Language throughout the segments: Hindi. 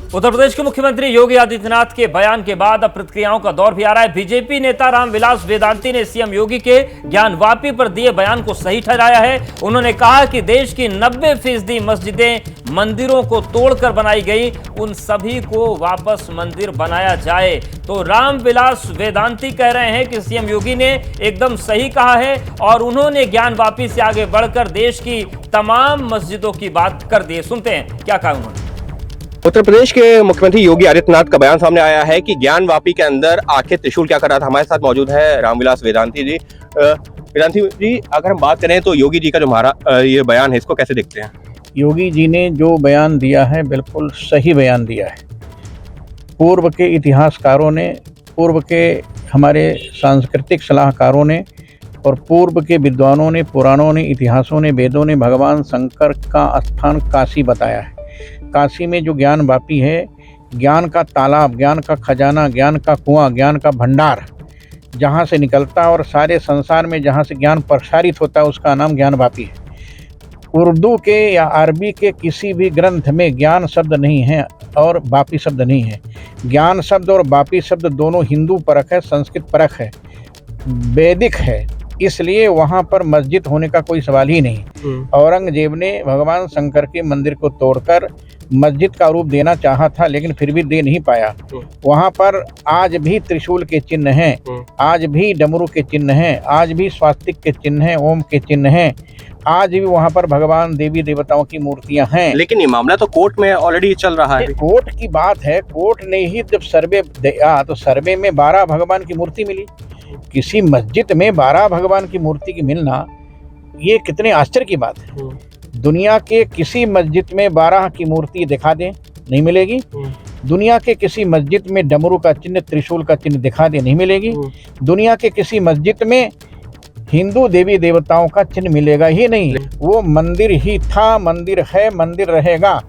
उत्तर प्रदेश के मुख्यमंत्री योगी आदित्यनाथ के बयान के बाद अब प्रतिक्रियाओं का दौर भी आ रहा है। बीजेपी नेता रामविलास वेदांती ने सीएम योगी के ज्ञानवापी पर दिए बयान को सही ठहराया है। उन्होंने कहा कि देश की 90% मस्जिदें मंदिरों को तोड़कर बनाई गई, उन सभी को वापस मंदिर बनाया जाए। तो रामविलास वेदांती कह रहे हैं कि सीएम योगी ने एकदम सही कहा है और उन्होंने ज्ञानवापी से आगे बढ़कर देश की तमाम मस्जिदों की बात कर दी। सुनते हैं क्या कहा उन्होंने। उत्तर प्रदेश के मुख्यमंत्री योगी आदित्यनाथ का बयान सामने आया है कि ज्ञानवापी के अंदर आखिर त्रिशूल क्या कर रहा था। हमारे साथ मौजूद है रामविलास वेदांती जी। वेदांती जी, अगर हम बात करें तो योगी जी का जो ये बयान है, इसको कैसे देखते हैं? योगी जी ने जो बयान दिया है बिल्कुल सही बयान दिया है। पूर्व के इतिहासकारों ने, पूर्व के हमारे सांस्कृतिक सलाहकारों ने और पूर्व के विद्वानों ने, पुराणों ने, इतिहासों ने, वेदों ने भगवान शंकर का स्थान काशी बताया है। काशी में जो ज्ञानवापी है, ज्ञान का तालाब, ज्ञान का खजाना, ज्ञान का कुआं, ज्ञान का भंडार जहाँ से निकलता है और सारे संसार में जहाँ से ज्ञान प्रसारित होता है, उसका नाम ज्ञानवापी है। उर्दू के या अरबी के किसी भी ग्रंथ में ज्ञान शब्द नहीं है और वापी शब्द नहीं है। ज्ञान शब्द और वापी शब्द दोनों हिंदू परक है, संस्कृत परक है, वैदिक है, इसलिए वहाँ पर मस्जिद होने का कोई सवाल ही नहीं। औरंगजेब ने भगवान शंकर के मंदिर को तोड़कर मस्जिद का रूप देना चाहा था, लेकिन फिर भी दे नहीं पाया। वहाँ पर आज भी त्रिशूल के चिन्ह हैं, आज भी डमरू के चिन्ह हैं, आज भी स्वास्तिक के चिन्ह हैं, ओम के चिन्ह हैं, आज भी वहाँ पर भगवान देवी देवताओं की मूर्तियां हैं। लेकिन ये मामला तो कोर्ट में ऑलरेडी चल रहा है। कोर्ट की बात है, कोर्ट ने ही जब सर्वे दिया तो सर्वे में 12 भगवान की मूर्ति मिली। किसी मस्जिद में 12 भगवान की मूर्ति की मिलना, ये कितने आश्चर्य की बात है। दुनिया के किसी मस्जिद में 12 की मूर्ति दिखा दें, नहीं मिलेगी। दुनिया के किसी मस्जिद में डमरू का चिन्ह, त्रिशूल का चिन्ह दिखा दे, नहीं मिलेगी। दुनिया के किसी मस्जिद में हिंदू देवी देवताओं का चिन्ह मिलेगा ही नहीं। वो मंदिर ही था, मंदिर है, मंदिर रहेगा।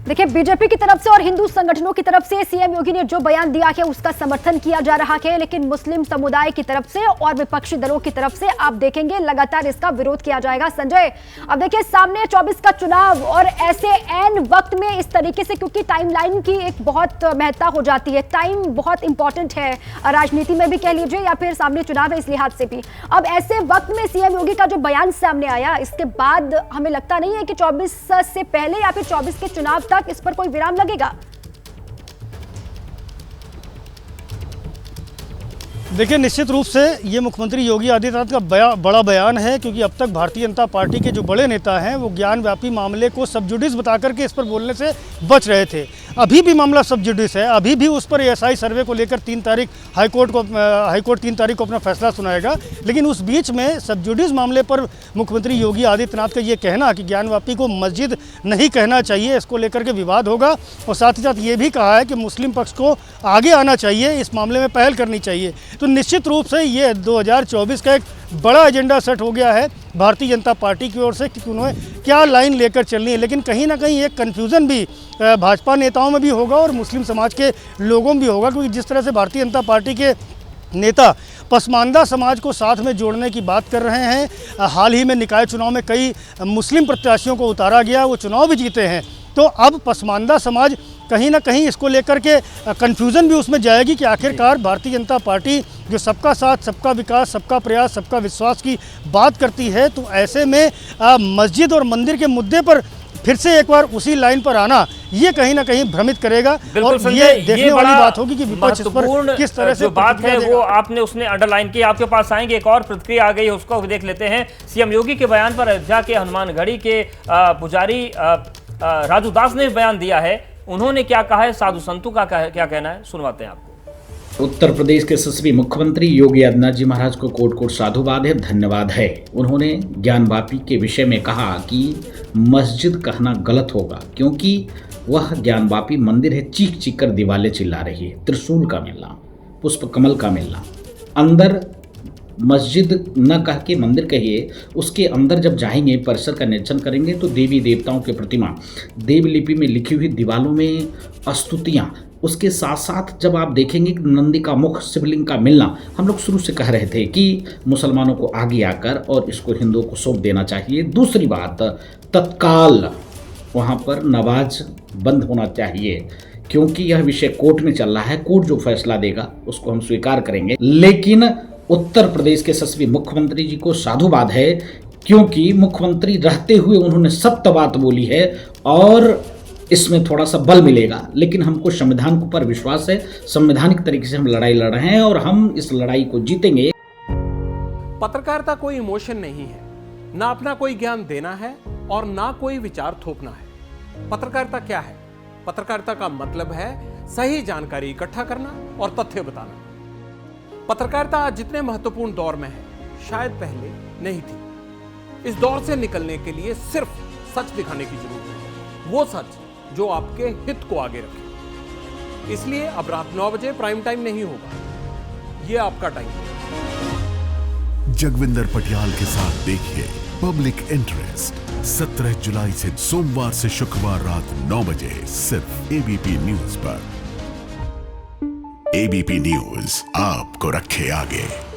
देखिए, बीजेपी की तरफ से और हिंदू संगठनों की तरफ से सीएम योगी ने जो बयान दिया है उसका समर्थन किया जा रहा है, लेकिन मुस्लिम समुदाय की तरफ से और विपक्षी दलों की तरफ से आप देखेंगे लगातार इसका विरोध किया जाएगा। संजय, अब देखिए सामने 24 का चुनाव और ऐसे एन वक्त में इस तरीके से, क्योंकि टाइमलाइन की एक बहुत महत्ता हो जाती है, टाइम बहुत इंपॉर्टेंट है राजनीति में भी कह लीजिए या फिर सामने चुनाव है इस लिहाज से भी। अब ऐसे वक्त में सीएम योगी का जो बयान सामने आया, इसके बाद हमें लगता नहीं है कि 24 से पहले या फिर 24 के चुनाव तक इस पर कोई विराम लगेगा। देखिए, निश्चित रूप से ये मुख्यमंत्री योगी आदित्यनाथ का बड़ा बयान है, क्योंकि अब तक भारतीय जनता पार्टी के जो बड़े नेता हैं वो ज्ञानव्यापी मामले को सब जुडिस बता करके इस पर बोलने से बच रहे थे। अभी भी मामला सब जुडिस है, अभी भी उस पर एएसआई सर्वे को लेकर 3 तारीख हाईकोर्ट 3 तारीख को अपना फैसला सुनाएगा। लेकिन उस बीच में सब जुडिस मामले पर मुख्यमंत्री योगी आदित्यनाथ का ये कहना कि ज्ञानवापी को मस्जिद नहीं कहना चाहिए, इसको लेकर के विवाद होगा। और साथ ही साथ ये भी कहा है कि मुस्लिम पक्ष को आगे आना चाहिए, इस मामले में पहल करनी चाहिए। तो निश्चित रूप से ये 2024 का एक बड़ा एजेंडा सेट हो गया है भारतीय जनता पार्टी की ओर से कि उन्हें क्या लाइन लेकर चलनी है। लेकिन कहीं ना कहीं एक कन्फ्यूज़न भी भाजपा नेताओं में भी होगा और मुस्लिम समाज के लोगों में भी होगा, क्योंकि जिस तरह से भारतीय जनता पार्टी के नेता पसमानदा समाज को साथ में जोड़ने की बात कर रहे हैं। हाल ही में निकाय चुनाव में कई मुस्लिम प्रत्याशियों को उतारा गया, वो चुनाव भी जीते हैं। तो अब पसमानदा समाज कहीं ना कहीं इसको लेकर के कन्फ्यूज़न भी उसमें जाएगी कि आखिरकार भारतीय जनता पार्टी जो सबका साथ, सबका विकास, सबका प्रयास, सबका विश्वास की बात करती है, तो ऐसे में मस्जिद और मंदिर के मुद्दे पर फिर से एक बार उसी लाइन पर आना, ये कहीं ना कहीं भ्रमित करेगा। और ये देखने वाली बात होगी कि विपक्ष इस पर किस तरह से बात है वो आपने उसने अंडरलाइन की। आपके पास आएंगे, एक और प्रतिक्रिया आ गई है, उसको भी देख लेते हैं। सीएम योगी के बयान पर अयोध्या के हनुमानगढ़ी के पुजारी राजू दास ने बयान दिया है। उन्होंने क्या कहा है, साधु संतों का क्या कहना है, सुनवाते हैं आपको। उत्तर प्रदेश के यशस्वी मुख्यमंत्री योगी आदित्यनाथ जी महाराज को कोट कोट साधुवाद है, धन्यवाद है। उन्होंने ज्ञानवापी के विषय में कहा कि मस्जिद कहना गलत होगा, क्योंकि वह ज्ञानवापी मंदिर है। चीख चीख कर दीवारें चिल्ला रही है, त्रिशूल का मिलना, पुष्प कमल का मिलना, अंदर मस्जिद न कह के मंदिर कहिए, उसके अंदर जब जाएंगे, परिसर का निरीक्षण करेंगे तो देवी देवताओं की प्रतिमा, देवलिपि में लिखी हुई दीवारों में स्तुतियाँ, उसके साथ साथ जब आप देखेंगे कि नंदी का मुख, शिवलिंग का मिलना, हम लोग शुरू से कह रहे थे कि मुसलमानों को आगे आकर और इसको हिंदुओं को सौंप देना चाहिए। दूसरी बात, तत्काल वहाँ पर नमाज बंद होना चाहिए, क्योंकि यह विषय कोर्ट में चल रहा है। कोर्ट जो फैसला देगा उसको हम स्वीकार करेंगे। लेकिन उत्तर प्रदेश के यशस्वी मुख्यमंत्री जी को साधुवाद है, क्योंकि मुख्यमंत्री रहते हुए उन्होंने सत्य बात बोली है और इसमें थोड़ा सा बल मिलेगा। लेकिन हमको संविधान के ऊपर विश्वास है, संवैधानिक तरीके से हम लड़ाई लड़ रहे हैं और हम इस लड़ाई को जीतेंगे। पत्रकारिता कोई इमोशन नहीं है, ना अपना कोई ज्ञान देना है और ना कोई विचार थोपना है। पत्रकारिता क्या है? पत्रकारिता का मतलब है सही जानकारी इकट्ठा करना और तथ्य बताना। पत्रकारिता आज जितने महत्वपूर्ण दौर में है, शायद पहले नहीं थी। इस दौर से निकलने के लिए सिर्फ सच दिखाने की जरूरत है, वो सच जो आपके हित को आगे रखे। इसलिए अब रात 9 बजे प्राइम टाइम नहीं होगा, ये आपका टाइम है। जगविंदर पटियाल के साथ देखिए पब्लिक इंटरेस्ट 17 जुलाई से सोमवार से शुक्रवार रात 9 बजे सिर्फ एबीपी न्यूज पर। एबीपी न्यूज आपको रखे आगे।